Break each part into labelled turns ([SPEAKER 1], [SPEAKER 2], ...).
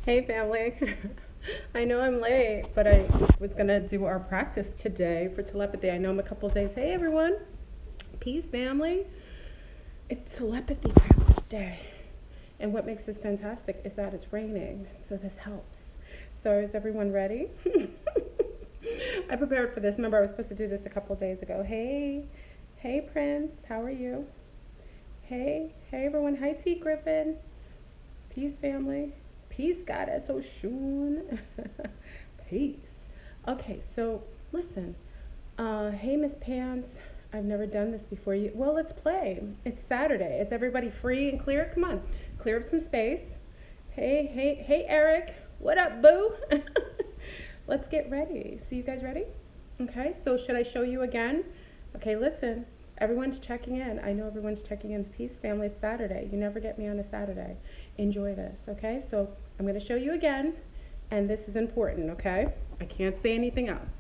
[SPEAKER 1] Hey family. I know I'm late, but I was gonna do our practice today for telepathy. I know I'm a couple days. Hey everyone. Peace family. It's telepathy practice day. And what makes this fantastic is that it's raining, so this helps. So is everyone ready? I prepared for this. Remember I was supposed to do this a couple days ago. Hey Prince, how are you? Hey everyone. Hi T Griffin. Peace, family. Peace, Goddess Oshun. Peace. Okay, so listen. Hey, Miss Pants. I've never done this before. Well, let's play. It's Saturday. Is everybody free and clear? Come on, clear up some space. Hey, Eric. What up, boo? Let's get ready. So, you guys ready? Okay, so should I show you again? Okay, listen. Everyone's checking in. I know everyone's checking in. Peace, family. It's Saturday. You never get me on a Saturday. Enjoy this, okay? So I'm going to show you again, and this is important, okay? I can't say anything else.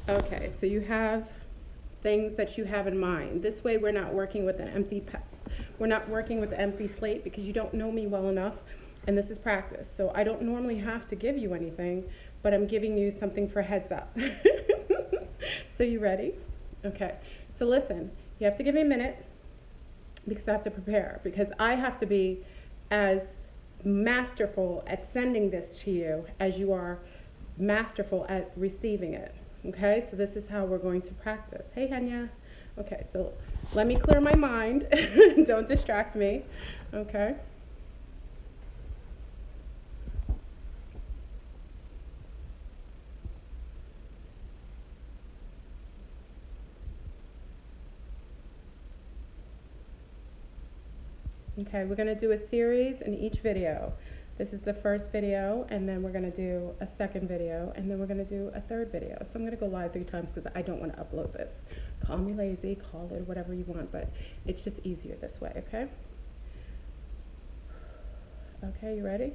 [SPEAKER 1] Okay, so you have things that you have in mind. This way we're not working with an empty slate because you don't know me well enough, and this is practice. So I don't normally have to give you anything, but I'm giving you something for heads up. So you ready? Okay. So listen, you have to give me a minute because I have to prepare, because I have to be as masterful at sending this to you as you are masterful at receiving it. Okay, so this is how we're going to practice. Hey, Henya. Okay, so let me clear my mind. Don't distract me. Okay. Okay, we're going to do a series in each video. This is the first video, and then we're going to do a second video, and then we're going to do a third video. So I'm going to go live 3 times because I don't want to upload this. Call me lazy, call it whatever you want, but it's just easier this way, okay? Okay, you ready?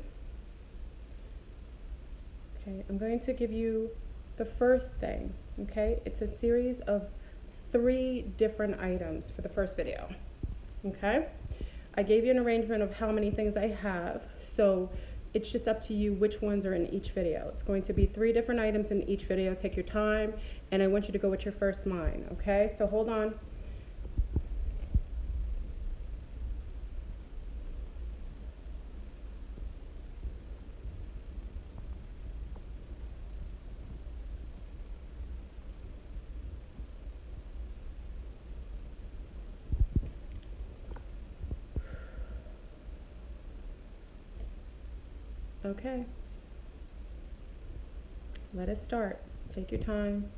[SPEAKER 1] Okay, I'm going to give you the first thing, okay? It's a series of 3 different items for the first video, okay? I gave you an arrangement of how many things I have, so it's just up to you which ones are in each video. It's going to be 3 different items in each video. Take your time, and I want you to go with your first mind, okay? So hold on. Okay. Let us start. Take your time.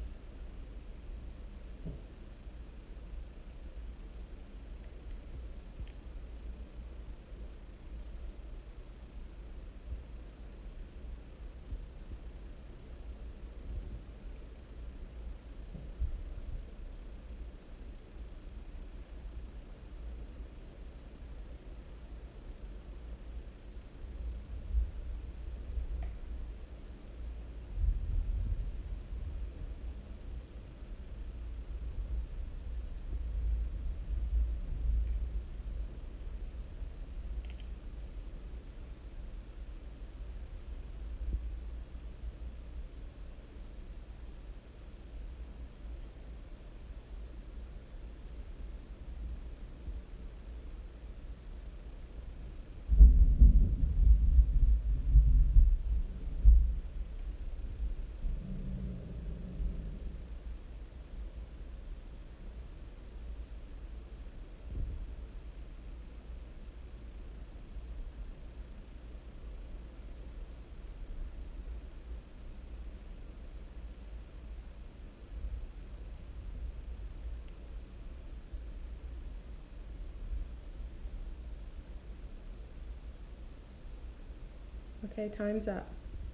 [SPEAKER 1] Okay, time's up.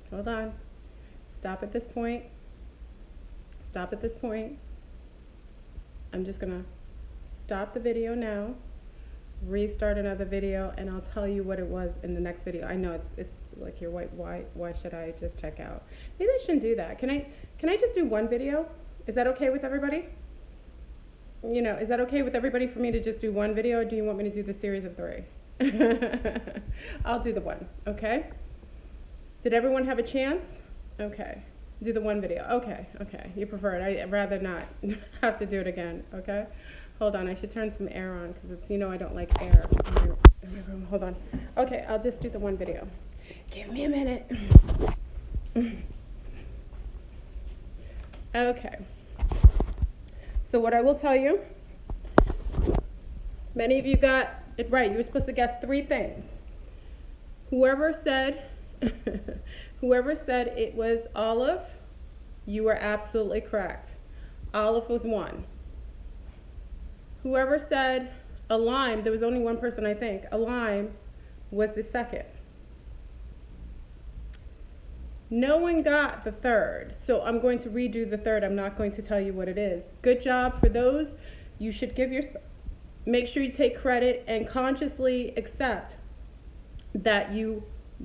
[SPEAKER 1] Hold on. Stop at this point. Stop at this point. I'm just gonna stop the video now, restart another video, and I'll tell you what it was in the next video. I know it's like you're white. Why should I just check out? Maybe I shouldn't do that. Can I just do one video? Is that okay with everybody? You know, is that okay with everybody for me to just do one video, or do you want me to do the series of 3? I'll do the one, okay? Did everyone have a chance? Okay. Do the one video. Okay. You prefer it. I'd rather not have to do it again, okay? Hold on, I should turn some air on because it's, you know, I don't like air in my room. Hold on. Okay, I'll just do the one video. Give me a minute. Okay. So what I will tell you, many of you got it right. You were supposed to guess 3 things. Whoever said it was olive, you were absolutely correct. Olive was 1. Whoever said a lime, there was only one person, I think. A lime was the 2nd. No one got the 3rd, so I'm going to redo the 3rd. I'm not going to tell you what it is. Good job for those. You should give yourself, make sure you take credit and consciously accept that you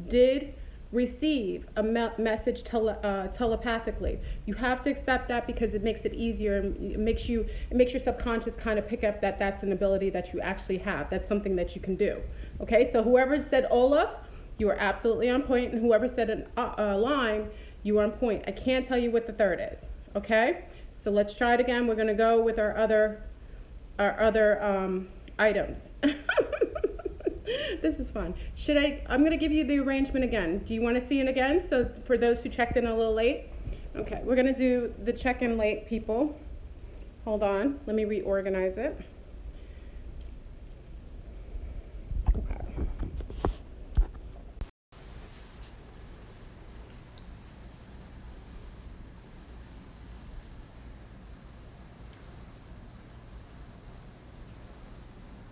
[SPEAKER 1] did receive a message telepathically. You have to accept that because it makes it easier, and it makes your subconscious kind of pick up that that's an ability that you actually have. That's something that you can do. Okay, so whoever said Olaf, you are absolutely on point, and whoever said a line, you are on point. I can't tell you what the 3rd is. Okay, so let's try it again. We're going to go with our other items. This is fun. I'm going to give you the arrangement again. Do you want to see it again? So for those who checked in a little late. Okay, we're going to do the check-in late people. Hold on, let me reorganize it.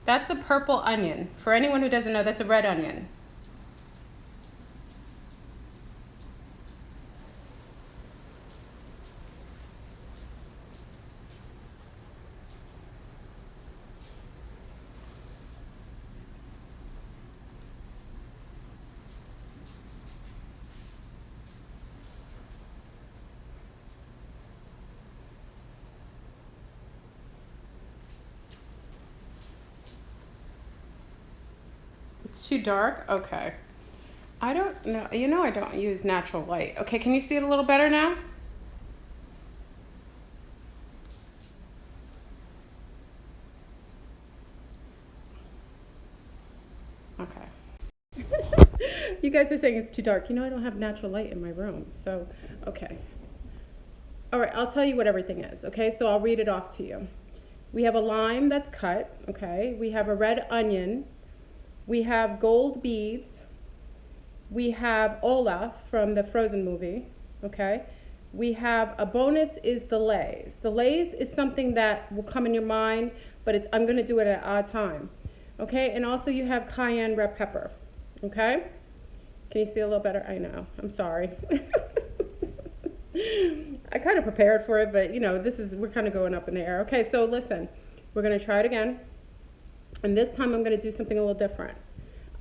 [SPEAKER 1] That's a purple onion. For anyone who doesn't know, that's a red onion. It's too dark? Okay. I don't know. You know I don't use natural light. Okay, can you see it a little better now? Okay. You guys are saying it's too dark. You know I don't have natural light in my room. So, okay. All right, I'll tell you what everything is. Okay, so I'll read it off to you. We have a lime that's cut. Okay. We have a red onion. We have gold beads. We have Olaf from the Frozen movie, okay? We have a bonus is the lays. The lays is something that will come in your mind, but I'm going to do it at an odd time, okay? And also you have cayenne red pepper, okay? Can you see a little better? I know, I'm sorry. I kind of prepared for it, but you know, we're kind of going up in the air. Okay, so listen, we're going to try it again. And this time I'm going to do something a little different.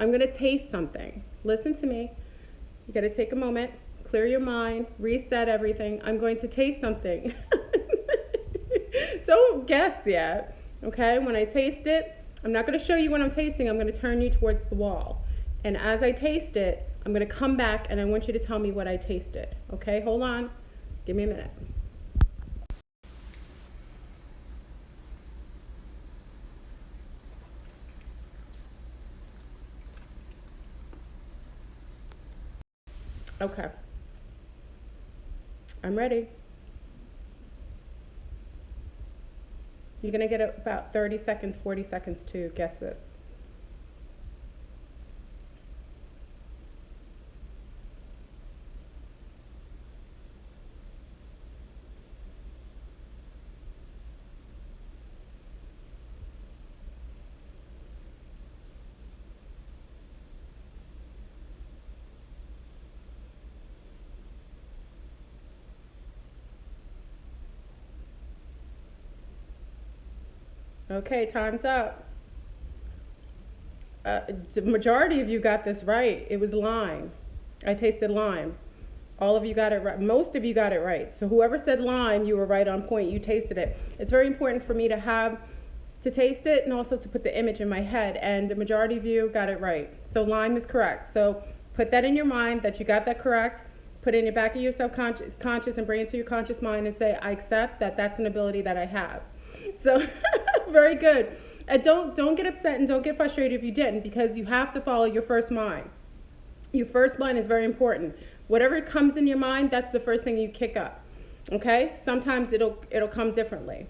[SPEAKER 1] I'm going to taste something. Listen to me. You got to take a moment, clear your mind, reset everything. I'm going to taste something. Don't guess yet. Okay? When I taste it, I'm not going to show you what I'm tasting. I'm going to turn you towards the wall. And as I taste it, I'm going to come back and I want you to tell me what I tasted. Okay? Hold on. Give me a minute. Okay. I'm ready. You're going to get about 30 seconds, 40 seconds to guess this. Okay, time's up. The majority of you got this right. It was lime. I tasted lime. All of you got it right. Most of you got it right. So whoever said lime, you were right on point. You tasted it. It's very important for me to taste it and also to put the image in my head. And the majority of you got it right. So lime is correct. So put that in your mind that you got that correct. Put it in the back of your subconscious and bring it to your conscious mind and say, I accept that that's an ability that I have. So very good. And don't get upset and don't get frustrated if you didn't, because you have to follow your first mind. Your first mind is very important. Whatever comes in your mind, that's the first thing you kick up. Okay? Sometimes it'll come differently.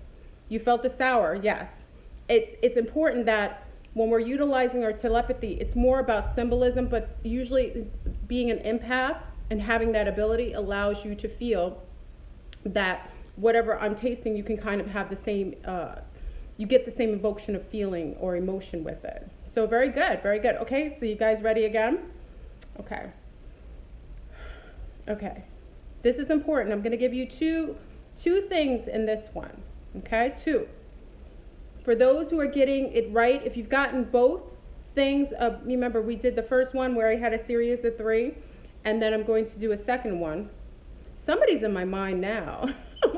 [SPEAKER 1] You felt the sour, yes. It's important that when we're utilizing our telepathy, it's more about symbolism, but usually being an empath and having that ability allows you to feel that whatever I'm tasting, you can kind of have the same, you get the same evocation of feeling or emotion with it. So very good, very good. Okay, so you guys ready again? Okay. Okay. This is important. I'm going to give you two things in this one. Okay, two. For those who are getting it right, if you've gotten both things, remember we did the first one where I had a series of 3, and then I'm going to do a second one. Somebody's in my mind now.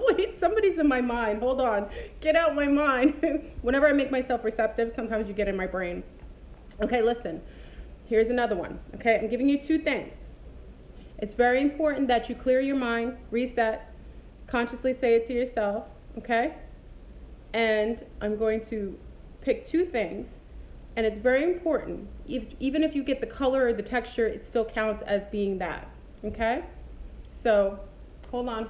[SPEAKER 1] Wait, somebody's in my mind. Hold on. Get out my mind. Whenever I make myself receptive, sometimes you get in my brain. Okay, listen. Here's another one. Okay, I'm giving you 2 things. It's very important that you clear your mind, reset, consciously say it to yourself, okay? And I'm going to pick 2 things, and it's very important. Even if you get the color or the texture, it still counts as being that, okay? So, hold on.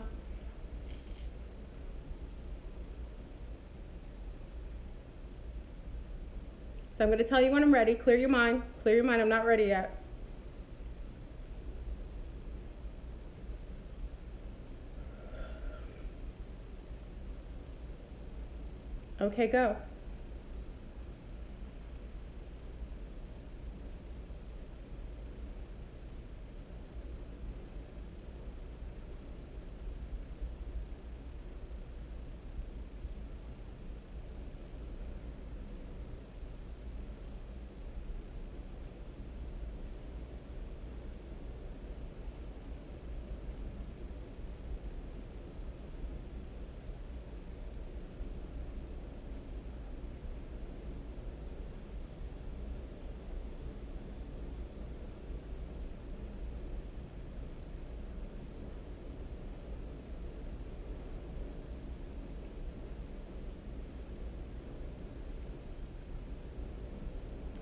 [SPEAKER 1] So I'm going to tell you when I'm ready. Clear your mind. Clear your mind. I'm not ready yet. Okay, go.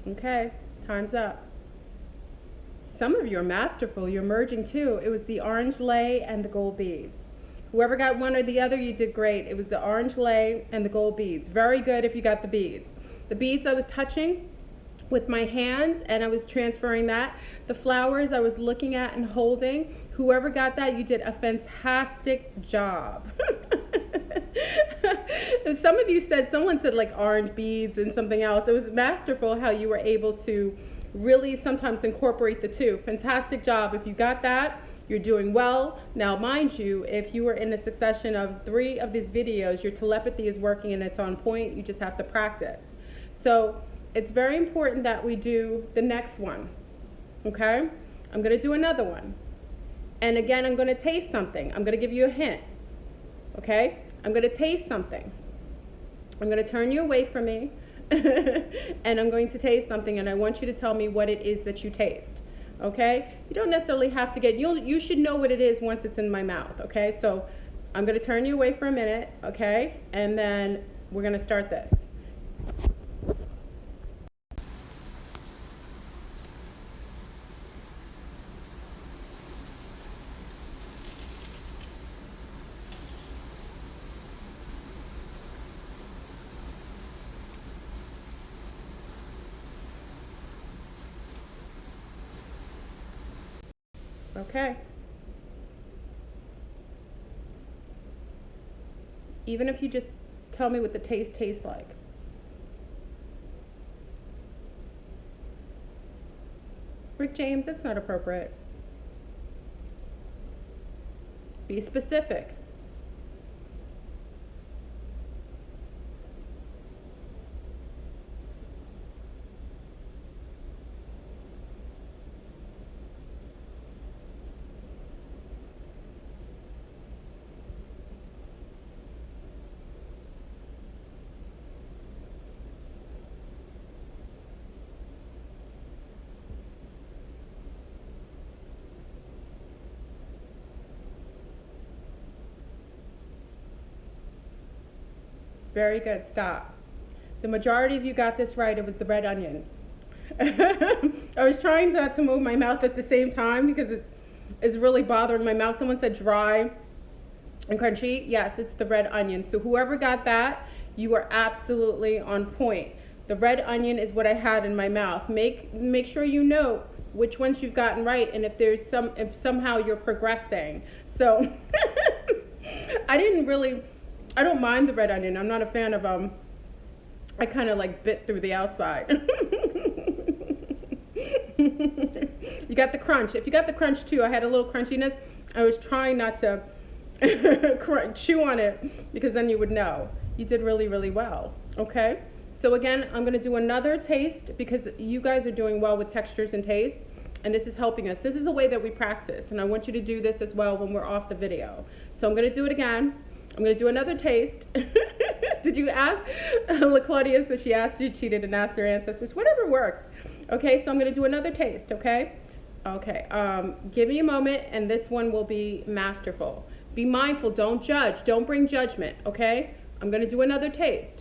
[SPEAKER 1] Okay, time's up. Some of you are masterful. You're merging too. It was the orange lei and the gold beads. Whoever got one or the other, you did great. It was the orange lei and the gold beads. Very good if you got the beads. The beads I was touching with my hands and I was transferring that. The flowers I was looking at and holding. Whoever got that, you did a fantastic job. Some of you said, someone said like orange beads and something else. It was masterful how you were able to really sometimes incorporate the 2. Fantastic job. If you got that, you're doing well. Now, mind you, if you were in a succession of 3 of these videos, your telepathy is working and it's on point. You just have to practice. So it's very important that we do the next one. Okay? I'm going to do another one. And again, I'm going to taste something. I'm going to give you a hint. Okay? I'm going to taste something. I'm going to turn you away from me. And I'm going to taste something, and I want you to tell me what it is that you taste. Okay? You don't necessarily have to you should know what it is once it's in my mouth. Okay? So I'm going to turn you away for a minute. Okay? And then we're going to start this. Okay. Even if you just tell me what the taste tastes like. Rick James, that's not appropriate. Be specific. Very good. Stop. The majority of you got this right. It was the red onion. I was trying not to move my mouth at the same time because it is really bothering my mouth. Someone said dry and crunchy. Yes, it's the red onion. So whoever got that, you are absolutely on point. The red onion is what I had in my mouth. Make sure you know which ones you've gotten right, and if somehow you're progressing. So I don't mind the red onion. I'm not a fan of I kind of like bit through the outside. You got the crunch. If you got the crunch too, I had a little crunchiness. I was trying not to chew on it because then you would know. You did really, really well. Okay? So again, I'm going to do another taste because you guys are doing well with textures and taste, and this is helping us. This is a way that we practice, and I want you to do this as well when we're off the video. So I'm going to do it again. I'm going to do another taste. Did you ask? La Claudia says she asked you, cheated, and asked her ancestors. Whatever works. Okay, so I'm going to do another taste, okay? Okay, give me a moment, and this one will be masterful. Be mindful, don't judge, don't bring judgment, okay? I'm going to do another taste.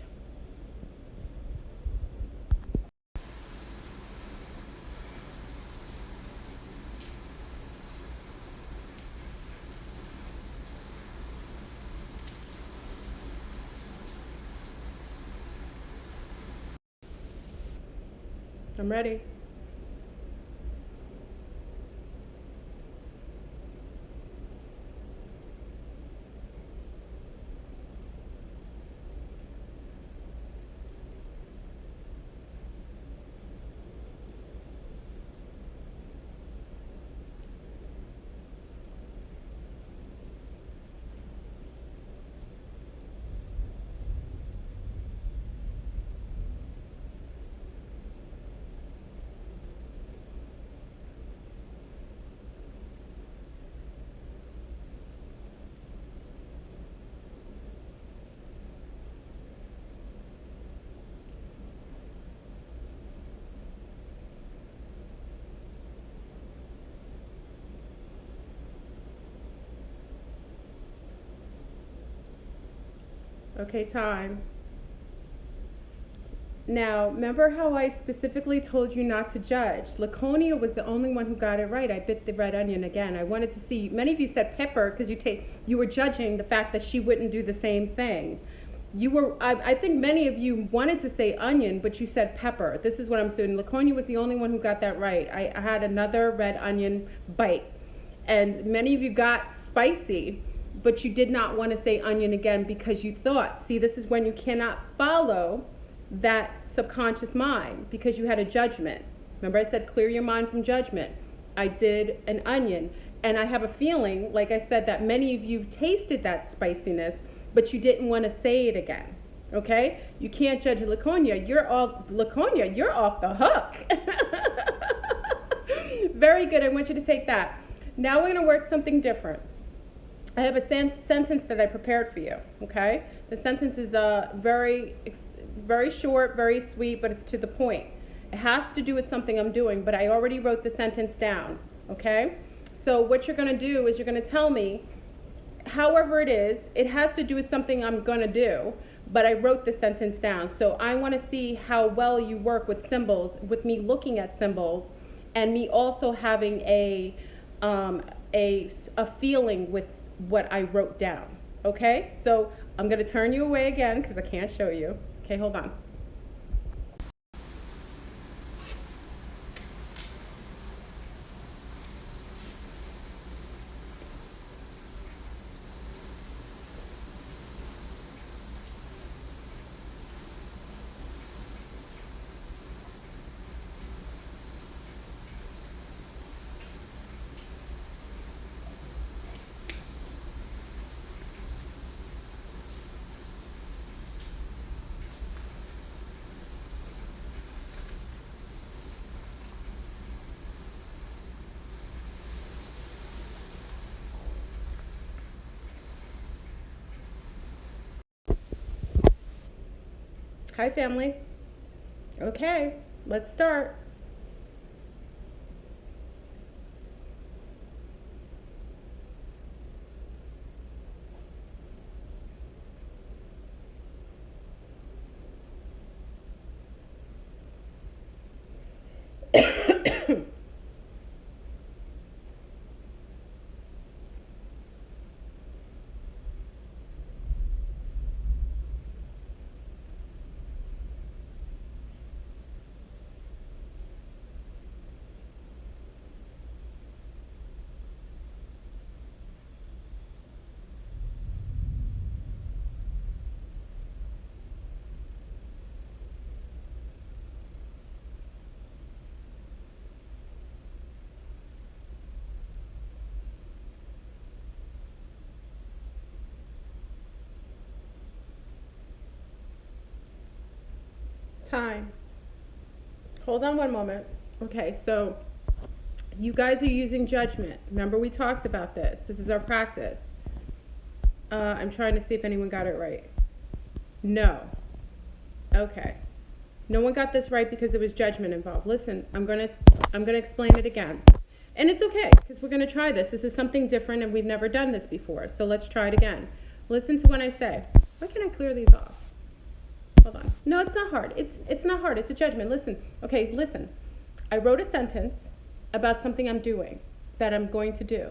[SPEAKER 1] I'm ready. Okay, time. Now, remember how I specifically told you not to judge? Laconia was the only one who got it right. I bit the red onion again. I wanted to see, many of you said pepper because you were judging the fact that she wouldn't do the same thing. I think many of you wanted to say onion, but you said pepper. This is what I'm saying. Laconia was the only one who got that right. I had another red onion bite. And many of you got spicy, but you did not want to say onion again because you thought, see, this is when you cannot follow that subconscious mind because you had a judgment. Remember I said clear your mind from judgment. I did an onion, and I have a feeling, like I said, that many of you tasted that spiciness, but you didn't want to say it again. Okay? You can't judge Laconia. You're off the hook. Very good. I want you to take that. Now we're going to work something different. I have a sentence that I prepared for you. Okay? The sentence is very short, very sweet, but it's to the point. It has to do with something I'm doing, but I already wrote the sentence down, okay? So what you're gonna do is you're gonna tell me, however it has to do with something I'm gonna do, but I wrote the sentence down. So I wanna see how well you work with symbols, with me looking at symbols, and me also having a feeling with what I wrote down, okay? So I'm gonna turn you away again because I can't show you. Okay, hold on. Hi, family. Okay, let's start. Time. Hold on one moment. Okay, so you guys are using judgment. Remember, we talked about this. This is our practice. I'm trying to see if anyone got it right. No. Okay. No one got this right because there was judgment involved. Listen, I'm gonna explain it again. And it's okay, because we're gonna try this. This is something different and we've never done this before. So let's try it again. Listen to when I say. Why can't I clear these off? Hold on. No, it's not hard. It's not hard. It's a judgment. Listen. Okay, listen. I wrote a sentence about something I'm doing, that I'm going to do.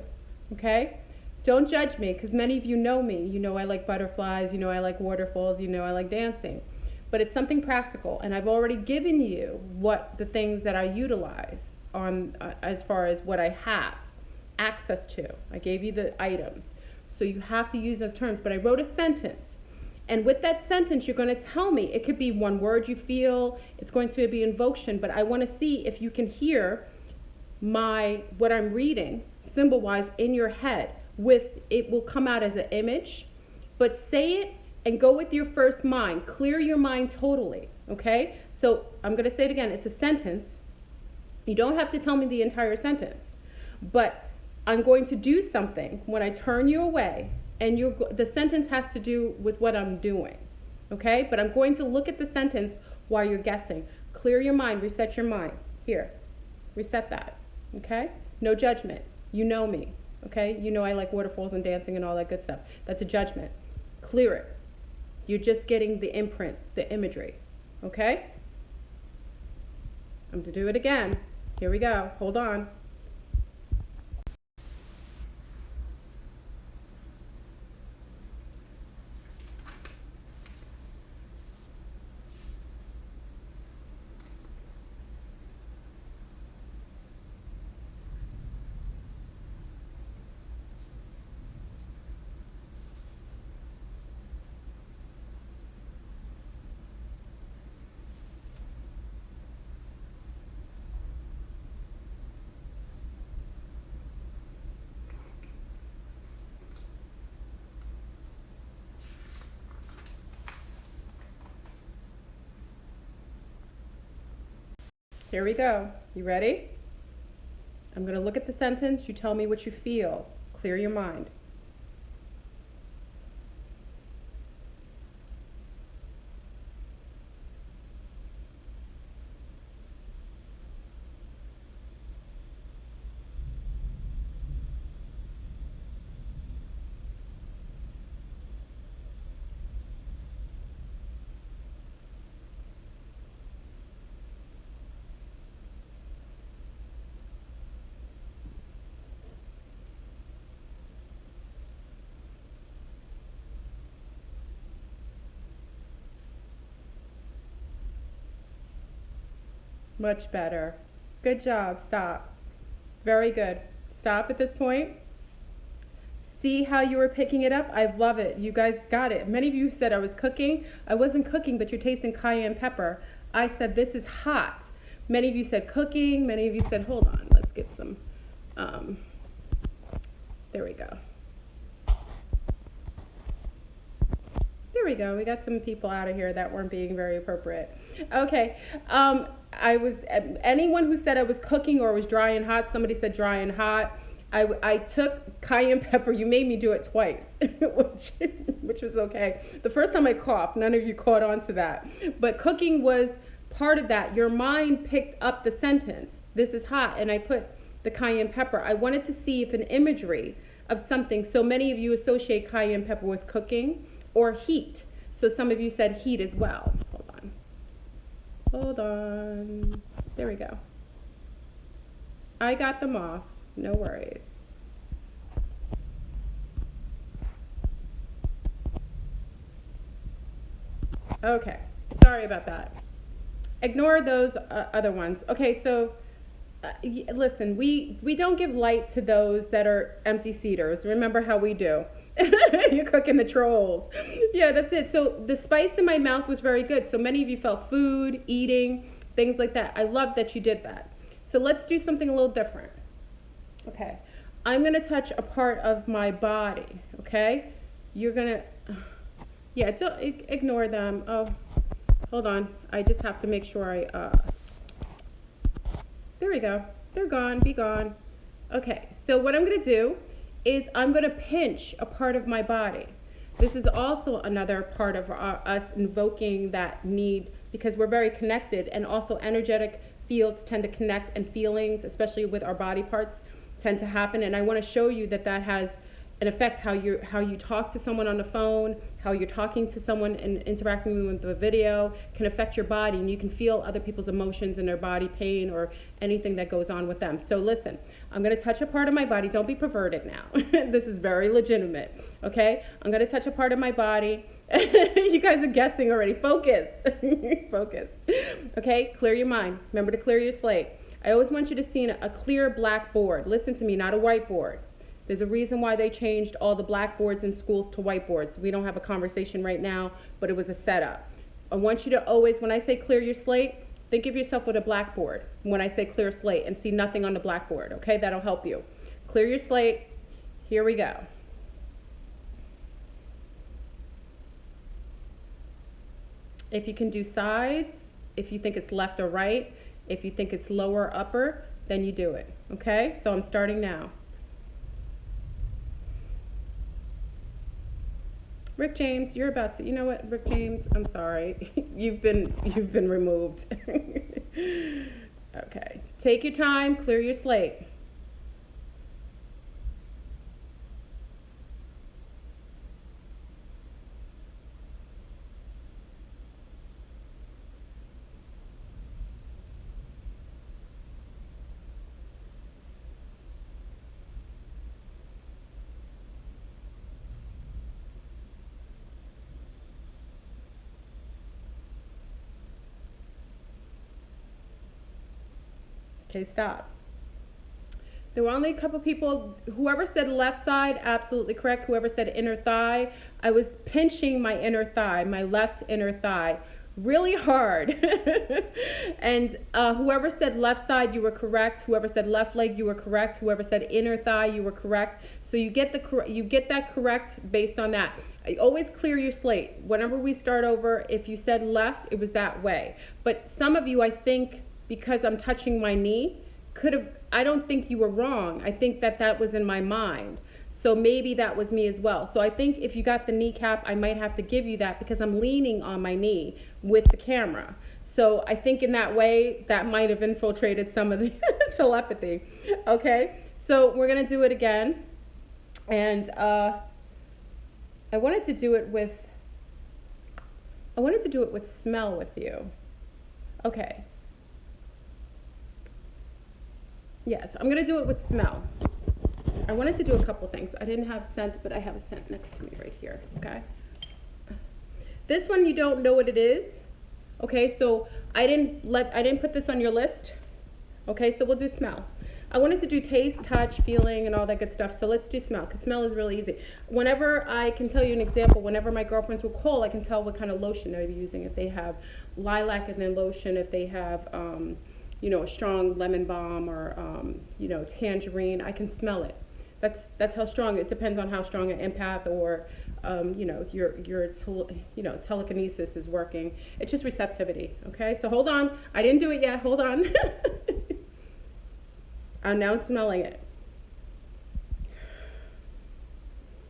[SPEAKER 1] Okay? Don't judge me, because many of you know me. You know I like butterflies. You know I like waterfalls. You know I like dancing. But it's something practical, and I've already given you what the things that I utilize on as far as what I have access to. I gave you the items. So you have to use those terms. But I wrote a sentence. And with that sentence, you're going to tell me, it could be one word you feel, it's going to be invocation, but I want to see if you can hear what I'm reading, symbol-wise, in your head. It will come out as an image, but say it and go with your first mind. Clear your mind totally, okay? So I'm going to say it again. It's a sentence. You don't have to tell me the entire sentence, but I'm going to do something when I turn you away. And the sentence has to do with what I'm doing, okay? But I'm going to look at the sentence while you're guessing. Clear your mind, reset your mind. Here, reset that, okay? No judgment. You know me, okay? You know I like waterfalls and dancing and all that good stuff. That's a judgment. Clear it. You're just getting the imprint, the imagery, okay? I'm going to do it again. Here we go. Hold on. Here we go. You ready? I'm going to look at the sentence. You tell me what you feel. Clear your mind. Much better. Good job. Stop. Very good. Stop at this point. See how you were picking it up? I love it. You guys got it. Many of you said I was cooking. I wasn't cooking, but you're tasting cayenne pepper. I said this is hot. Many of you said cooking. Many of you said, hold on, let's get some. There we go. There we go. We got some people out of here that weren't being very appropriate. Okay. Anyone who said I was cooking or was dry and hot, somebody said dry and hot. I took cayenne pepper. You made me do it twice, which was okay. The first time I coughed, none of you caught on to that. But cooking was part of that. Your mind picked up the sentence, this is hot, and I put the cayenne pepper. I wanted to see if an imagery of something, so many of you associate cayenne pepper with cooking or heat. So some of you said heat as well. Hold on. There we go. I got them off. No worries. Okay. Sorry about that. Ignore those other ones. Okay, so listen, we don't give light to those that are empty seaters. Remember how we do. You're cooking the trolls. Yeah, that's it. So the spice in my mouth was very good. So many of you felt food, eating, things like that. I love that you did that. So let's do something a little different. Okay. I'm going to touch a part of my body. Okay. You're going to, yeah, don't ignore them. Oh, hold on. I just have to make sure there we go. They're gone. Be gone. Okay. So what I'm going to do is I'm going to pinch a part of my body. This is also another part of us invoking that need because we're very connected, and also energetic fields tend to connect, and feelings, especially with our body parts, tend to happen. And I want to show you that that has an effect how you talk to someone on the phone, how you're talking to someone and interacting with the video can affect your body, and you can feel other people's emotions and their body pain or anything that goes on with them. So listen, I'm going to touch a part of my body. Don't be perverted now. This is very legitimate. Okay? I'm going to touch a part of my body. You guys are guessing already. Focus. Focus. Okay? Clear your mind. Remember to clear your slate. I always want you to see a clear black board. Listen to me, not a whiteboard. There's a reason why they changed all the blackboards in schools to whiteboards. We don't have a conversation right now, but it was a setup. I want you to always, when I say clear your slate, think of yourself with a blackboard when I say clear slate, and see nothing on the blackboard, okay? That'll help you. Clear your slate. Here we go. If you can do sides, if you think it's left or right, if you think it's lower or upper, then you do it, okay? So I'm starting now. Rick James, you're about to, you know what, Rick James, I'm sorry. You've been removed. Okay. Take your time, clear your slate. Okay, stop. There were only a couple people, whoever said left side, absolutely correct. Whoever said inner thigh, I was pinching my inner thigh, my left inner thigh, really hard. And whoever said left side, you were correct. Whoever said left leg, you were correct. Whoever said inner thigh, you were correct. So you get that correct based on that. I always clear your slate. Whenever we start over, if you said left, it was that way. But some of you, I think, because I'm touching my knee, I don't think you were wrong. I think that was in my mind. So maybe that was me as well. So I think if you got the kneecap, I might have to give you that because I'm leaning on my knee with the camera. So I think in that way, that might have infiltrated some of the telepathy. Okay, so we're gonna do it again. And I wanted to do it with smell with you. Okay. Yes, I'm gonna do it with smell. I wanted to do a couple things. I didn't have scent, but I have a scent next to me right here, okay? This one you don't know what it is, okay? So I didn't put this on your list, okay? So we'll do smell. I wanted to do taste, touch, feeling, and all that good stuff. So let's do smell, because smell is really easy. Whenever I can tell you an example, whenever my girlfriends will call, I can tell what kind of lotion they're using. If they have lilac in their lotion, if they have a strong lemon balm or, tangerine, I can smell it. That's how strong. It depends on how strong an empath or, your telekinesis is working. It's just receptivity. Okay, so hold on. I didn't do it yet. Hold on. I'm now smelling it.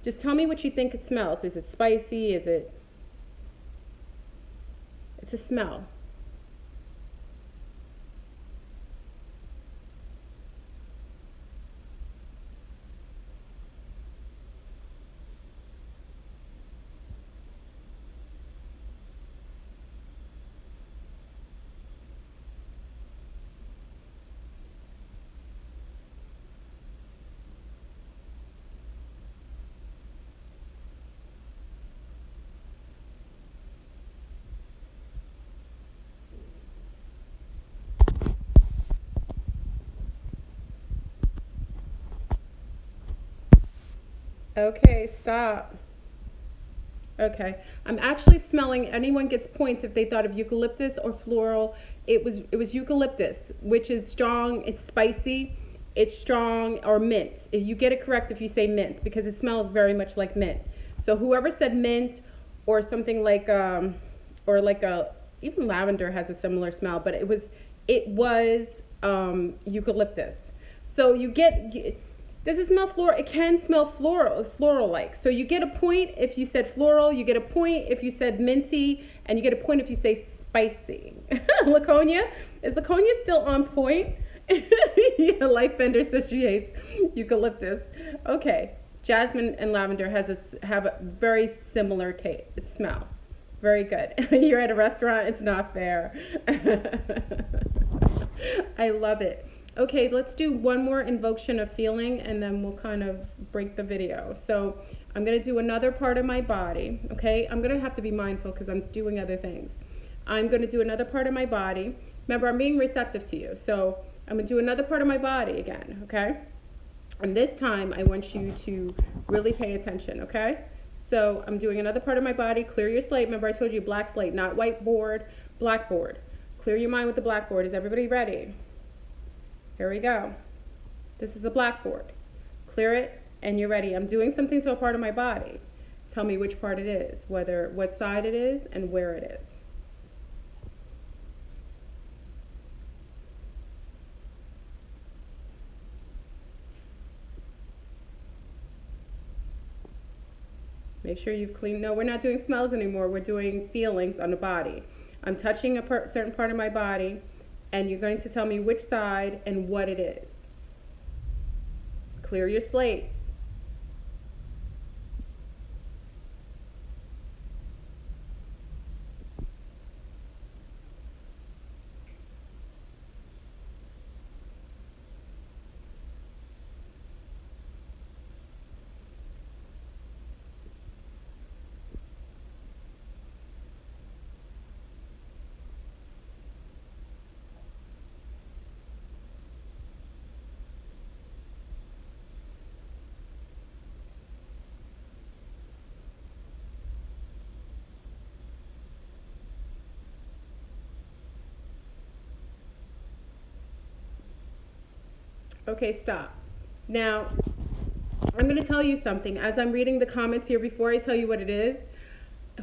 [SPEAKER 1] Just tell me what you think it smells. Is it spicy? It's a smell. Okay, stop. Okay. I'm actually smelling, anyone gets points if they thought of eucalyptus or floral. It was eucalyptus, which is strong, it's spicy, it's strong, or mint. If you get it correct if you say mint, because it smells very much like mint. So whoever said mint or something like or like a, even lavender has a similar smell, but it was eucalyptus. So you get, does it smell floral? It can smell floral like. So you get a point if you said floral, you get a point if you said minty, and you get a point if you say spicy. Laconia? Is Laconia still on point? Yeah, Lifebender says she hates eucalyptus. Okay. Jasmine and lavender have a very similar taste, smell. Very good. You're at a restaurant, it's not fair. I love it. Okay, let's do one more invocation of feeling and then we'll kind of break the video. So I'm going to do another part of my body, okay? I'm going to have to be mindful because I'm doing other things. I'm going to do another part of my body. Remember, I'm being receptive to you. So I'm going to do another part of my body again, okay? And this time I want you to really pay attention, okay? So I'm doing another part of my body. Clear your slate. Remember, I told you black slate, not whiteboard, blackboard. Clear your mind with the blackboard. Is everybody ready? Here we go. This is the blackboard. Clear it and you're ready. I'm doing something to a part of my body. Tell me which part it is, what side it is and where it is. Make sure you've cleaned. No, we're not doing smells anymore. We're doing feelings on the body. I'm touching a certain part of my body, and you're going to tell me which side and what it is. Clear your slate. Okay, stop. Now, I'm going to tell you something. As I'm reading the comments here, before I tell you what it is,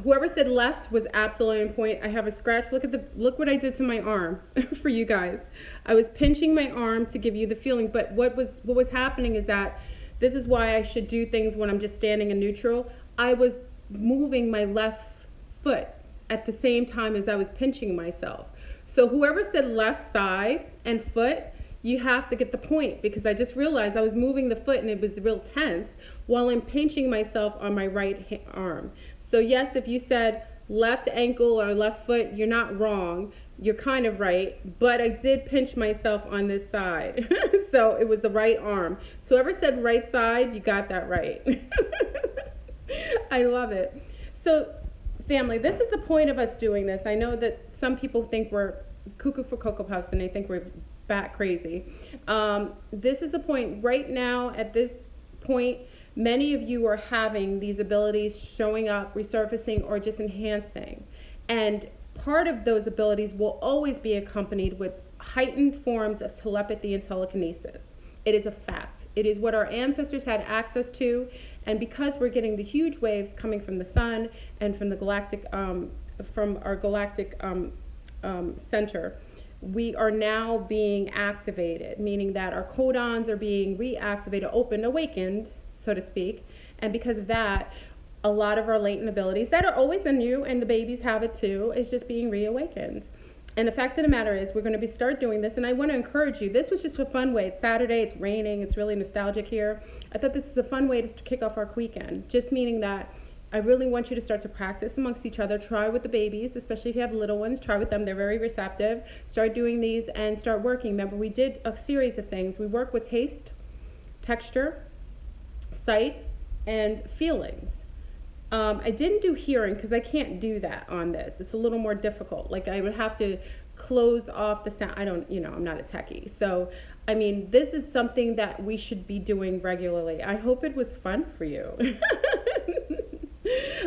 [SPEAKER 1] whoever said left was absolutely on point. I have a scratch. Look what I did to my arm for you guys. I was pinching my arm to give you the feeling, but what was happening is that this is why I should do things when I'm just standing in neutral. I was moving my left foot at the same time as I was pinching myself. So whoever said left side and foot, you have to get the point, because I just realized I was moving the foot and it was real tense while I'm pinching myself on my right arm. So yes, if you said left ankle or left foot, you're not wrong. You're kind of right, but I did pinch myself on this side. So it was the right arm. So whoever said right side, you got that right. I love it. So family, this is the point of us doing this. I know that some people think we're cuckoo for Cocoa Puffs and they think we're bat crazy. This is a point right now. At this point, many of you are having these abilities showing up, resurfacing, or just enhancing. And part of those abilities will always be accompanied with heightened forms of telepathy and telekinesis. It is a fact. It is what our ancestors had access to, and because we're getting the huge waves coming from the sun and from the galactic, from our galactic center, we are now being activated, meaning that our codons are being reactivated, opened, awakened, so to speak. And because of that, a lot of our latent abilities that are always in you, and the babies have it too, is just being reawakened. And the fact of the matter is, we're going to start doing this, and I want to encourage you. This was just a fun way. It's Saturday, it's raining, it's really nostalgic here. I thought this is a fun way to kick off our weekend, just meaning that I really want you to start to practice amongst each other. Try with the babies, especially if you have little ones. Try with them. They're very receptive. Start doing these and start working. Remember, we did a series of things. We work with taste, texture, sight, and feelings. I didn't do hearing because I can't do that on this. It's a little more difficult. Like I would have to close off the sound. I don't, I'm not a techie. So, I mean, this is something that we should be doing regularly. I hope it was fun for you.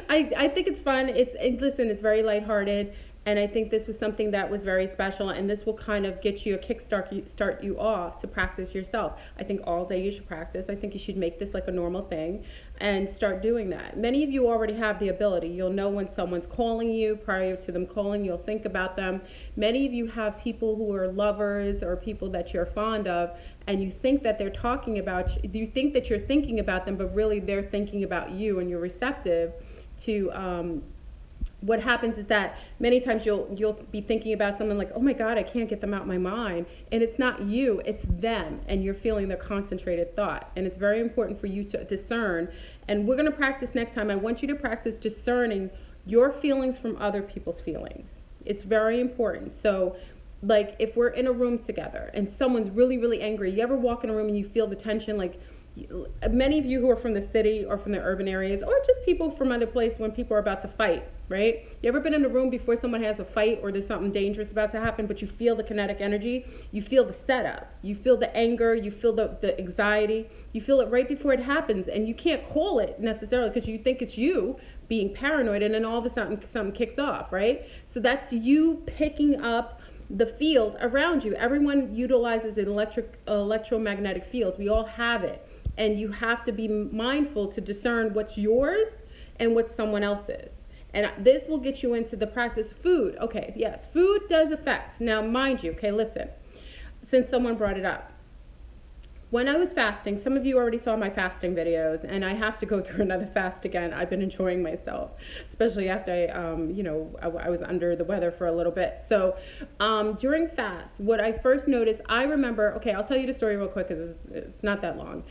[SPEAKER 1] I think it's fun. Listen, it's very lighthearted. And I think this was something that was very special, and this will kind of get you a kickstart, start you off to practice yourself. I think all day you should practice. I think you should make this like a normal thing and start doing that. Many of you already have the ability. You'll know when someone's calling you. Prior to them calling, you'll think about them. Many of you have people who are lovers or people that you're fond of, and you think that they're talking about you. You think that you're thinking about them, but really they're thinking about you, and you're receptive to what happens is that many times you'll be thinking about someone like, oh my God, I can't get them out of my mind. And it's not you, it's them. And you're feeling their concentrated thought. And it's very important for you to discern. And we're going to practice next time. I want you to practice discerning your feelings from other people's feelings. It's very important. So like if we're in a room together and someone's really, really angry, you ever walk in a room and you feel the tension, like many of you who are from the city or from the urban areas, or just people from other places when people are about to fight, right? You ever been in a room before someone has a fight or there's something dangerous about to happen, but you feel the kinetic energy, you feel the setup, you feel the anger, you feel the anxiety, you feel it right before it happens, and you can't call it necessarily because you think it's you being paranoid, and then all of a sudden something kicks off, right? So that's you picking up the field around you. Everyone utilizes an electromagnetic field. We all have it. And you have to be mindful to discern what's yours and what someone else's. And this will get you into the practice. Food. Okay, yes, food does affect. Now, mind you, okay, listen, since someone brought it up. When I was fasting, some of you already saw my fasting videos, and I have to go through another fast again. I've been enjoying myself, especially after I was under the weather for a little bit. So during fast, what I first noticed, I remember, okay, I'll tell you the story real quick because it's not that long.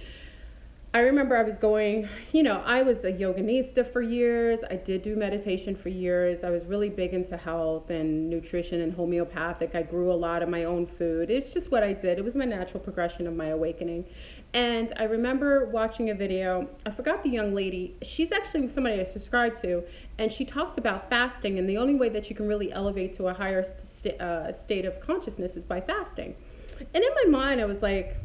[SPEAKER 1] I remember I was going, I was a yoganista for years. I did do meditation for years. I was really big into health and nutrition and homeopathic. I grew a lot of my own food. It's just what I did. It was my natural progression of my awakening. And I remember watching a video. I forgot the young lady. She's actually somebody I subscribe to. And she talked about fasting. And the only way that you can really elevate to a higher state of consciousness is by fasting. And in my mind, I was like,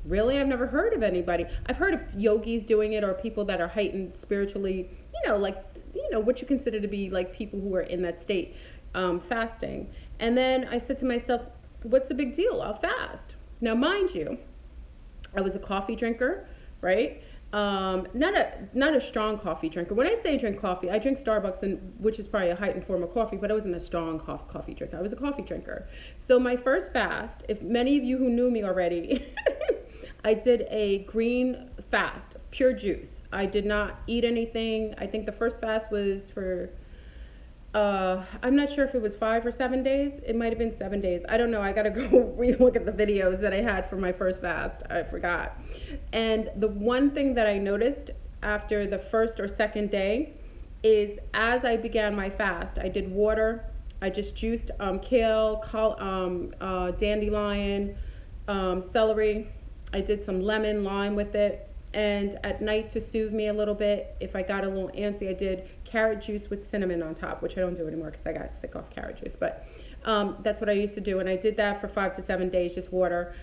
[SPEAKER 1] really? I've never heard of anybody. I've heard of yogis doing it or people that are heightened spiritually, what you consider to be like people who are in that state, fasting. And then I said to myself, what's the big deal? I'll fast. Now, mind you, I was a coffee drinker, right? Not a strong coffee drinker. When I say drink coffee, I drink Starbucks, which is probably a heightened form of coffee, but I wasn't a strong coffee drinker. I was a coffee drinker. So my first fast, if many of you who knew me already, I did a green fast, pure juice. I did not eat anything. I think the first fast was for, I'm not sure if it was 5 or 7 days. It might have been 7 days. I don't know. I got to go re-look at the videos that I had for my first fast. I forgot. And the one thing that I noticed after the first or second day is as I began my fast, I did water. I just juiced kale, dandelion, celery. I did some lemon, lime with it. And at night, to soothe me a little bit, if I got a little antsy, I did carrot juice with cinnamon on top, which I don't do anymore because I got sick off carrot juice. But that's what I used to do. And I did that for 5 to 7 days, just water.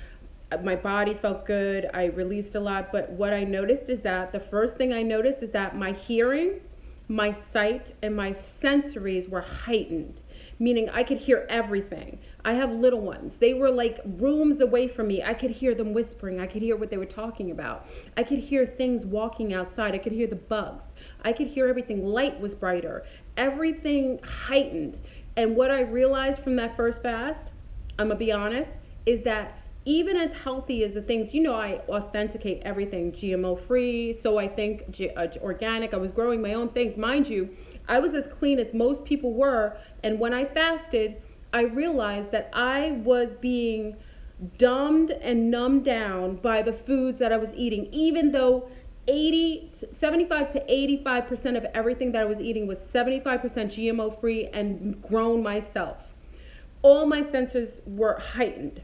[SPEAKER 1] My body felt good. I released a lot. But what I noticed is that the first thing I noticed is that my hearing, my sight, and my sensories were heightened, meaning I could hear everything. I have little ones. They were like rooms away from me. I could hear them whispering. I could hear what they were talking about. I could hear things walking outside. I could hear the bugs. I could hear everything. Light was brighter. Everything heightened. And what I realized from that first fast, I'm going to be honest, is that even as healthy as the things, I authenticate everything GMO free. So I think organic. I was growing my own things. Mind you, I was as clean as most people were. And when I fasted, I realized that I was being dumbed and numbed down by the foods that I was eating, even though 75 to 85% of everything that I was eating was 75% GMO free and grown myself. All my senses were heightened.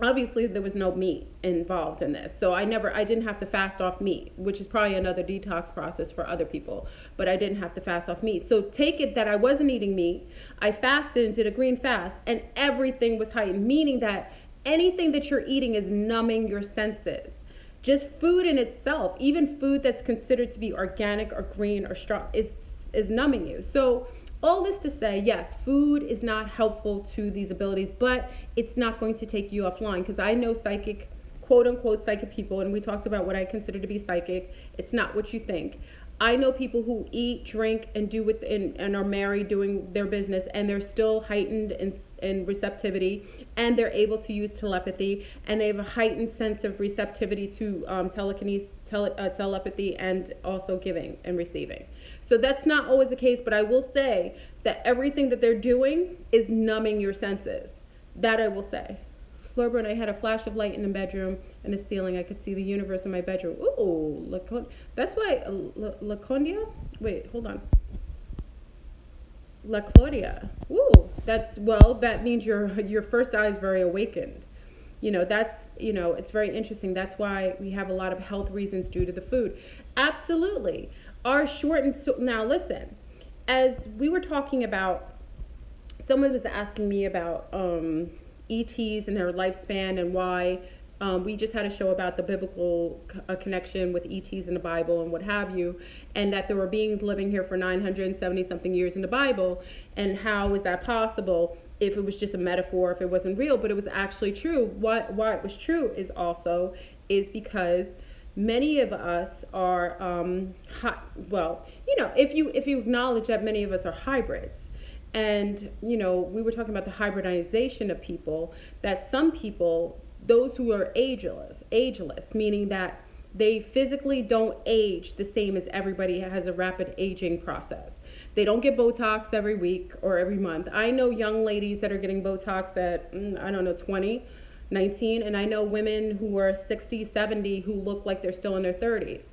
[SPEAKER 1] Obviously there was no meat involved in this, so I didn't have to fast off meat, which is probably another detox process for other people, but I didn't have to fast off meat. So take it that I wasn't eating meat, I fasted and did a green fast, and everything was heightened, meaning that anything that you're eating is numbing your senses. Just food in itself, even food that's considered to be organic or green or strong, is numbing you. So all this to say, yes, food is not helpful to these abilities, but it's not going to take you offline, because I know psychic, quote unquote psychic people, and we talked about what I consider to be psychic. It's not what you think. I know people who eat, drink, and do with and are married doing their business, and they're still heightened in receptivity, and they're able to use telepathy, and they have a heightened sense of receptivity to telepathy, and also giving and receiving. So that's not always the case, but I will say that everything that they're doing is numbing your senses. That I will say. Florburn, I had a flash of light in the bedroom and the ceiling. I could see the universe in my bedroom. Ooh, that's why Laconia? Wait, hold on. La Claudia. Ooh, that means your first eye is very awakened. It's very interesting. That's why we have a lot of health reasons due to the food. Absolutely. Our shortened, so now listen, as we were talking about, someone was asking me about ETs and their lifespan, and why we just had a show about the biblical connection with ETs in the Bible and what have you, and that there were beings living here for 970 something years in the Bible, and how is that possible if it was just a metaphor, if it wasn't real, but it was actually true. Why it was true is because many of us are if you acknowledge that many of us are hybrids. And we were talking about the hybridization of people, that some people, those who are ageless, meaning that they physically don't age the same as everybody, has a rapid aging process. They don't get Botox every week or every month. I know young ladies that are getting Botox at 20, 19, and I know women who are 60, 70 who look like they're still in their 30s.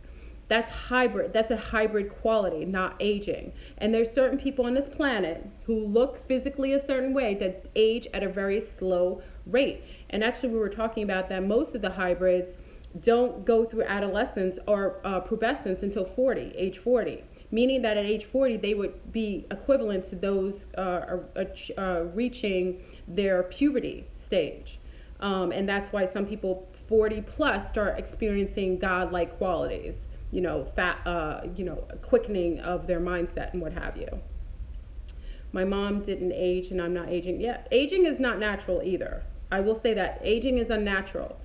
[SPEAKER 1] That's hybrid. That's a hybrid quality, not aging. And there's certain people on this planet who look physically a certain way that age at a very slow rate. And actually, we were talking about that most of the hybrids don't go through adolescence or pubescence until age 40. Meaning that at age 40, they would be equivalent to those reaching their puberty stage. And that's why some people 40 plus start experiencing godlike qualities. Quickening of their mindset and what have you. My mom didn't age, and I'm not aging. Yeah, aging is not natural either. I will say that aging is unnatural.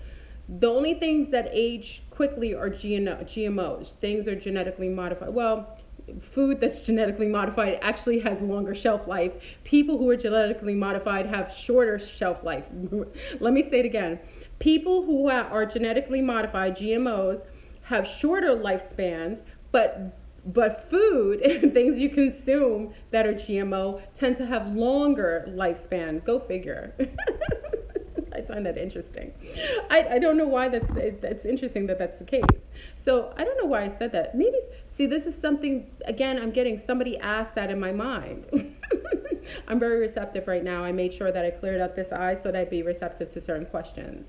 [SPEAKER 1] The only things that age quickly are GMOs. Things are genetically modified. Well, food that's genetically modified actually has longer shelf life. People who are genetically modified have shorter shelf life. Let me say it again. People who are genetically modified, GMOs, have shorter lifespans, but food and things you consume that are GMO tend to have longer lifespan. Go figure. I find that interesting. I don't know why that's interesting that's the case. So I don't know why I said that. Maybe, see, this is something, again, I'm getting somebody asked that in my mind. I'm very receptive right now. I made sure that I cleared out this eye so that I'd be receptive to certain questions.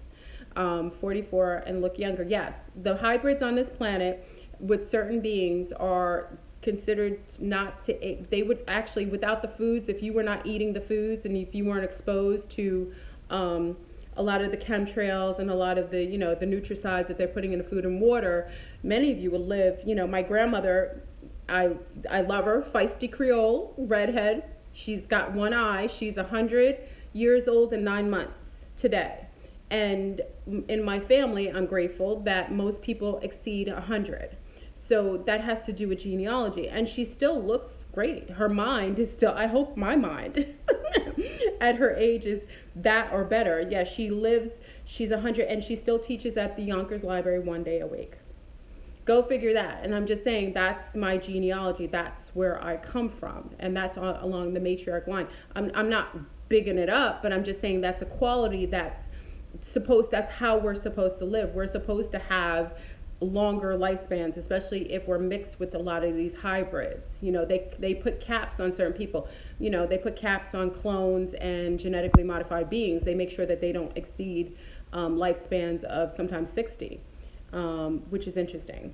[SPEAKER 1] 44 and look younger. Yes, the hybrids on this planet with certain beings are considered not to, they would actually, without the foods, if you were not eating the foods and if you weren't exposed to a lot of the chemtrails and a lot of the, the nutricides that they're putting in the food and water, many of you would live, my grandmother, I love her, feisty Creole, redhead. She's got one eye. She's 100 years old and 9 months today. And in my family, I'm grateful that most people exceed 100. So that has to do with genealogy. And she still looks great. Her mind is still, I hope my mind at her age is that or better. Yeah, she's 100 and she still teaches at the Yonkers Library 1 day a week. Go figure that. And I'm just saying that's my genealogy. That's where I come from. And that's along the matriarch line. I'm not bigging it up, but I'm just saying that's a quality that's how we're supposed to live. We're supposed to have longer lifespans, especially if we're mixed with a lot of these hybrids. They put caps on certain people. They put caps on clones and genetically modified beings. They make sure that they don't exceed lifespans of sometimes 60, which is interesting.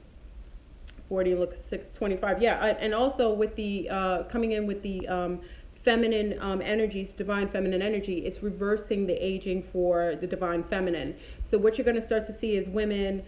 [SPEAKER 1] 40 looks 25. Yeah, and also with the coming in with the feminine energies, divine feminine energy, it's reversing the aging for the divine feminine. So what you're going to start to see is women,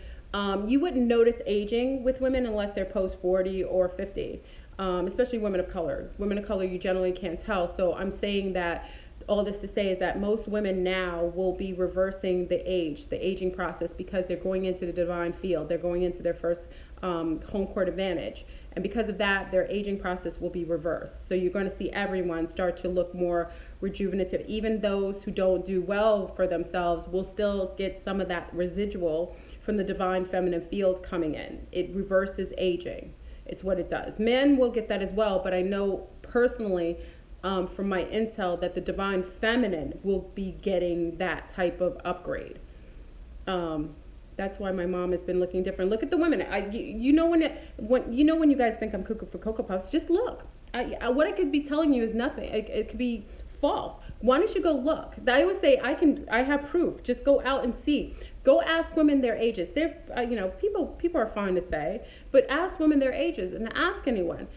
[SPEAKER 1] you wouldn't notice aging with women unless they're post 40 or 50, especially women of color. Women of color, you generally can't tell. So I'm saying that all this to say is that most women now will be reversing the aging process, because they're going into the divine field. They're going into their first home court advantage. And because of that, their aging process will be reversed. So you're going to see everyone start to look more rejuvenative. Even those who don't do well for themselves will still get some of that residual from the divine feminine field coming in. It reverses aging. It's what it does. Men will get that as well, but I know personally from my intel that the divine feminine will be getting that type of upgrade. That's why my mom has been looking different. Look at the women. You know when you guys think I'm cuckoo for Cocoa Puffs, just look. What I could be telling you is nothing. It could be false. Why don't you go look? I always say I have proof. Just go out and see. Go ask women their ages. They're people are fine to say, but ask women their ages, and ask anyone.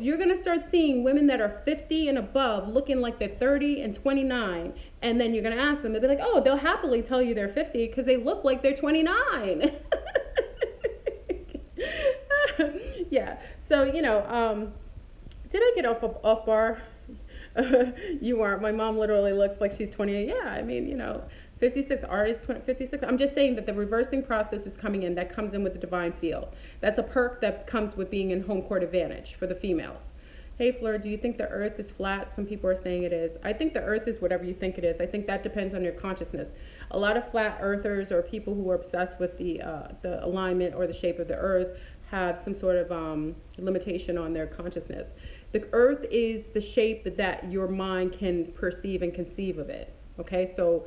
[SPEAKER 1] You're going to start seeing women that are 50 and above looking like they're 30 and 29, and then you're going to ask them, they'll be like, oh, they'll happily tell you they're 50 because they look like they're 29. Yeah, so did I get off bar? You aren't. My mom literally looks like she's 28. Yeah, I mean, 56 artists, 56. I'm just saying that the reversing process is coming in. That comes in with the divine field. That's a perk that comes with being in home court advantage for the females. Hey, Fleur, do you think the earth is flat? Some people are saying it is. I think the earth is whatever you think it is. I think that depends on your consciousness. A lot of flat earthers or people who are obsessed with the alignment or the shape of the earth have some sort of limitation on their consciousness. The earth is the shape that your mind can perceive and conceive of it. Okay, so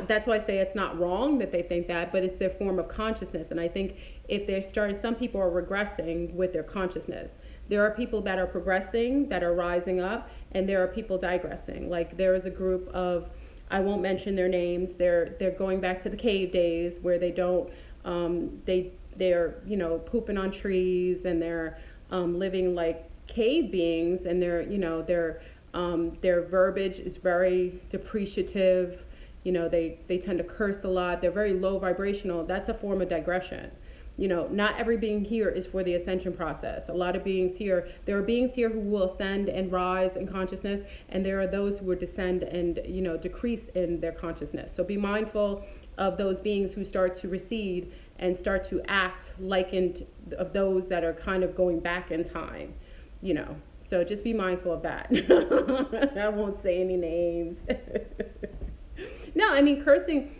[SPEAKER 1] that's why I say it's not wrong that they think that, but it's their form of consciousness. And I think if they're starting, some people are regressing with their consciousness. There are people that are progressing, that are rising up, and there are people digressing. Like there is a group of, I won't mention their names, they're going back to the cave days where they don't, they're pooping on trees, and they're living like cave beings, and their verbiage is very depreciative. They tend to curse a lot. They're very low vibrational. That's a form of digression. Not every being here is for the ascension process. A lot of beings here, there are beings here who will ascend and rise in consciousness, and there are those who will descend and, decrease in their consciousness. So be mindful of those beings who start to recede and start to act likened of those that are kind of going back in time, So just be mindful of that. I won't say any names. No, I mean, cursing,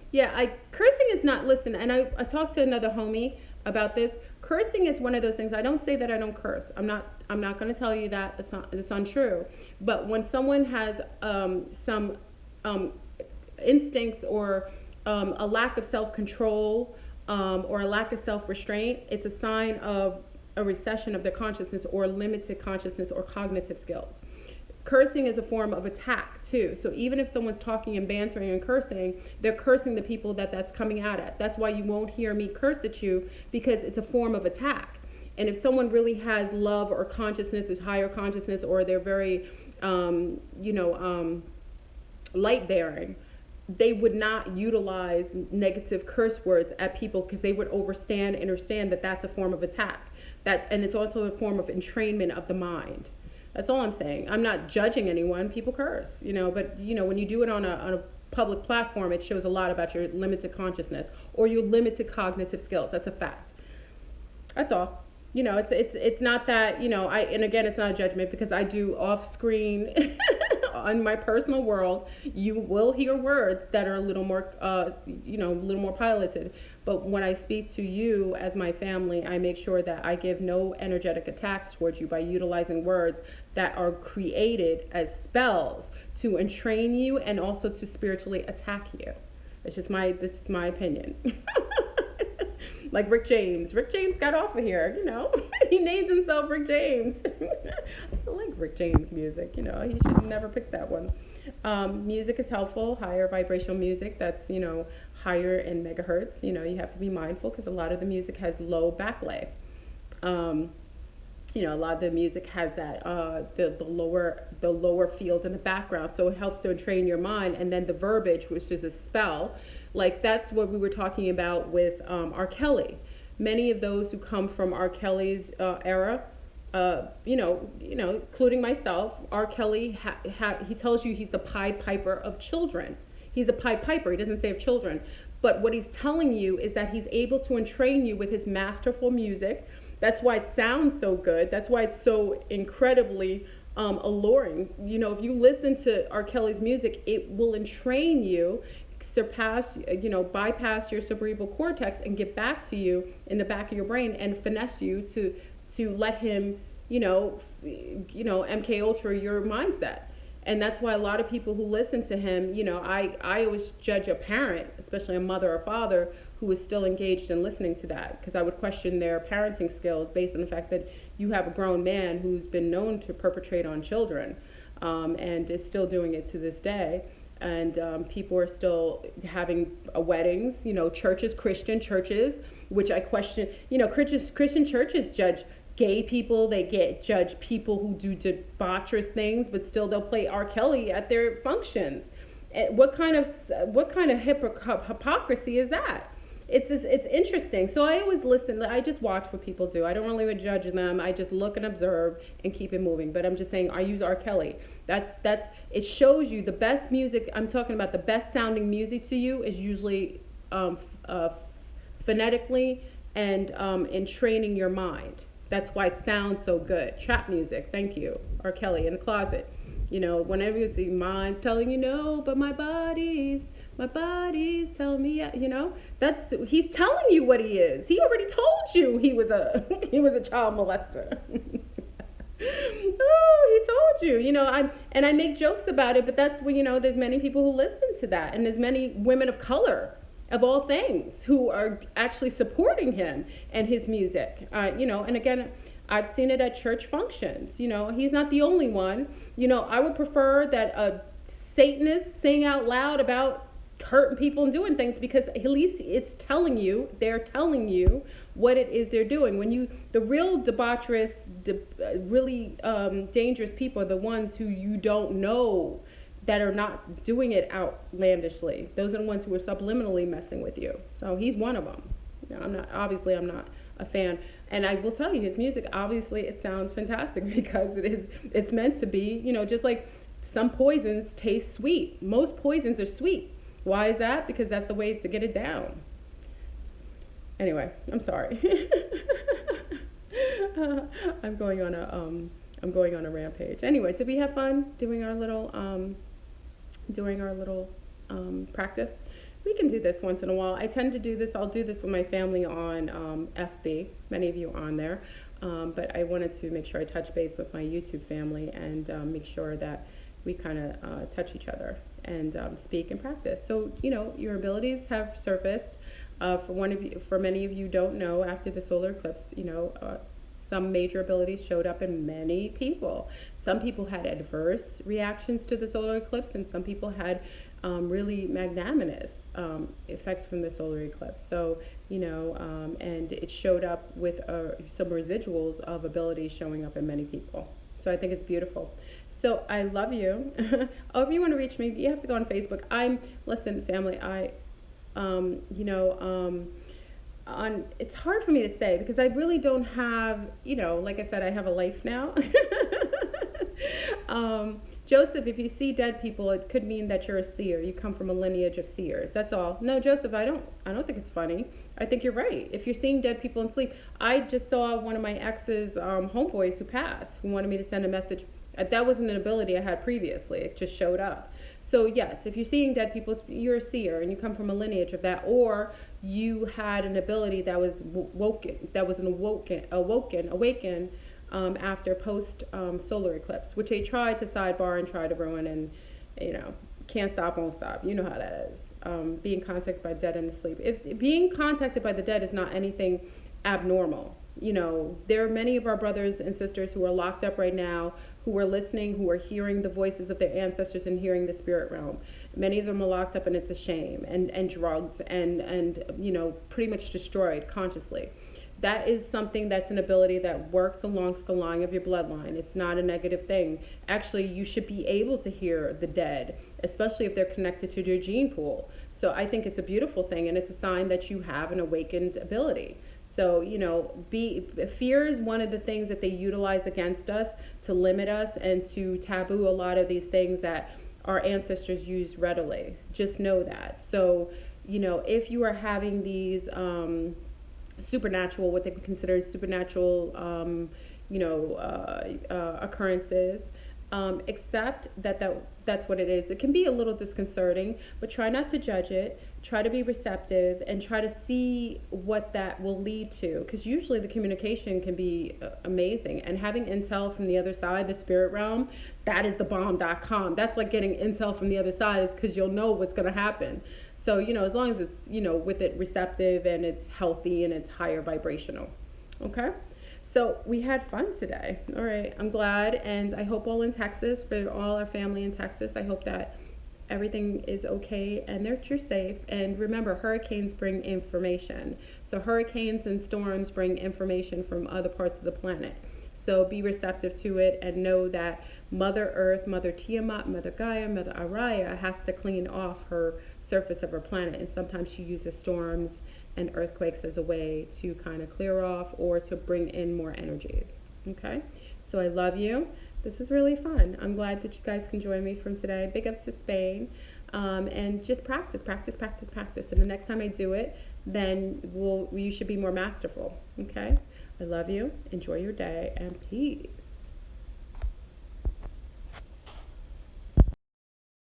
[SPEAKER 1] cursing is not, listen, and I talked to another homie about this. Cursing is one of those things. I don't say that I don't curse. I'm not going to tell you that. It's untrue. But when someone has some instincts or a lack of self-control or a lack of self-restraint, it's a sign of a recession of their consciousness or limited consciousness or cognitive skills. Cursing is a form of attack too. So even if someone's talking and bantering and cursing, they're cursing the people that's coming out at. That's why you won't hear me curse at you, because it's a form of attack. And if someone really has love or consciousness, is higher consciousness, or they're very, light bearing, they would not utilize negative curse words at people, because they would understand that that's a form of attack. And it's also a form of entrainment of the mind. That's all I'm saying. I'm not judging anyone. People curse, but when you do it on a public platform, it shows a lot about your limited consciousness or your limited cognitive skills. That's a fact. That's all. It's not that, and again, it's not a judgment, because I do off screen on my personal world, you will hear words that are a little more, a little more piloted. But when I speak to you as my family, I make sure that I give no energetic attacks towards you by utilizing words that are created as spells to entrain you and also to spiritually attack you. This is my opinion. Like Rick James. Rick James got off of here, He named himself Rick James. I like Rick James music, He should never pick that one. Music is helpful, higher vibrational music that's, higher in megahertz. You have to be mindful because a lot of the music has low backlay. Um, a lot of the music has that the lower field in the background, so it helps to train your mind. And then the verbiage, which is a spell, like that's what we were talking about with R. Kelly. Many of those who come from R. Kelly's era, including myself, R. Kelly, he tells you he's the Pied Piper of children. He's a Pied Piper. He doesn't say of children, but what he's telling you is that he's able to entrain you with his masterful music. That's why it sounds so good. That's why it's so incredibly alluring. If you listen to R. Kelly's music, it will entrain you, bypass your cerebral cortex and get back to you in the back of your brain and finesse you to let him, MK Ultra your mindset. And that's why a lot of people who listen to him, I always judge a parent, especially a mother or father, who is still engaged in listening to that, because I would question their parenting skills based on the fact that you have a grown man who's been known to perpetrate on children, and is still doing it to this day. And people are still having weddings, churches, Christian churches, which I question. Christian churches judge gay people, they judge people who do debaucherous things, but still they'll play R. Kelly at their functions. What kind of hypocrisy is that? It's interesting. So I always listen. I just watch what people do. I don't really judge them. I just look and observe and keep it moving. But I'm just saying, I use R. Kelly. That's it shows you the best music. I'm talking about the best sounding music to you is usually phonetically and in training your mind. That's why it sounds so good. Trap music. Thank you, R. Kelly in the closet. Whenever you see minds telling you no, but my body's telling me, that's he's telling you what he is. He already told you he was a child molester. Oh, he told you, I make jokes about it, but that's what, there's many people who listen to that, and there's many women of color, of all things, who are actually supporting him and his music, and again, I've seen it at church functions. He's not the only one. I would prefer that a Satanist sing out loud about hurting people and doing things, because at least they're telling you what it is they're doing. The real debaucherous, really dangerous people are the ones who you don't know, that are not doing it outlandishly. Those are the ones who are subliminally messing with you. So he's one of them. I'm not a fan. And I will tell you, his music, obviously it sounds fantastic because it's meant to be, just like some poisons taste sweet. Most poisons are sweet. Why is that? Because that's the way to get it down. Anyway, I'm sorry. I'm going on a rampage. Anyway, did we have fun doing our little practice? We can do this once in a while. I tend to do this. I'll do this with my family on FB. Many of you are on there. But I wanted to make sure I touch base with my YouTube family and make sure that we kind of touch each other and speak and practice. So, your abilities have surfaced. For many of you don't know, after the solar eclipse, some major abilities showed up in many people. Some people had adverse reactions to the solar eclipse, and some people had really magnanimous effects from the solar eclipse. So, and it showed up with some residuals of abilities showing up in many people. So I think it's beautiful. So I love you. Oh, if you want to reach me, you have to go on Facebook. Listen, family, it's hard for me to say because I really don't have, like I said, I have a life now. Joseph, if you see dead people, it could mean that you're a seer. You come from a lineage of seers. That's all. No, Joseph, I don't think it's funny. I think you're right. If you're seeing dead people in sleep, I just saw one of my ex's homeboys who passed, who wanted me to send a message. That wasn't an ability I had previously. It just showed up. So yes, if you're seeing dead people, you're a seer, and you come from a lineage of that, or you had an ability that was awakened after post solar eclipse, which they tried to sidebar and try to ruin, and can't stop, won't stop. You know how that is. Being contacted by dead in the sleep. If being contacted by the dead is not anything abnormal, there are many of our brothers and sisters who are locked up right now, who are listening, who are hearing the voices of their ancestors and hearing the spirit realm. Many of them are locked up, and it's a shame, and drugged, and pretty much destroyed consciously. That is something that's an ability that works along the line of your bloodline. It's not a negative thing. Actually, you should be able to hear the dead, especially if they're connected to your gene pool. So I think it's a beautiful thing, and it's a sign that you have an awakened ability. So, fear is one of the things that they utilize against us to limit us and to taboo a lot of these things that our ancestors used readily. Just know that. So, if you are having these supernatural, what they consider supernatural, occurrences, accept that's what it is. It can be a little disconcerting, but try not to judge it. Try to be receptive and try to see what that will lead to, because usually the communication can be amazing. And having intel from the other side, the spirit realm, that is the bomb.com. That's like getting intel from the other side, is because you'll know what's going to happen. So, as long as it's, with it receptive and it's healthy and it's higher vibrational. Okay? So we had fun today. All right. I'm glad. And I hope all in Texas, for all our family in Texas, I hope that everything is okay and that you're safe. And remember, hurricanes bring information. So hurricanes and storms bring information from other parts of the planet. So be receptive to it and know that Mother Earth, Mother Tiamat, Mother Gaia, Mother Araya has to clean off her surface of her planet. And sometimes she uses storms and earthquakes as a way to kind of clear off or to bring in more energies. Okay? So I love you. This is really fun. I'm glad that you guys can join me from today. Big up to Spain. And just practice. And the next time I do it, then you should be more masterful. Okay? I love you. Enjoy your day, and peace.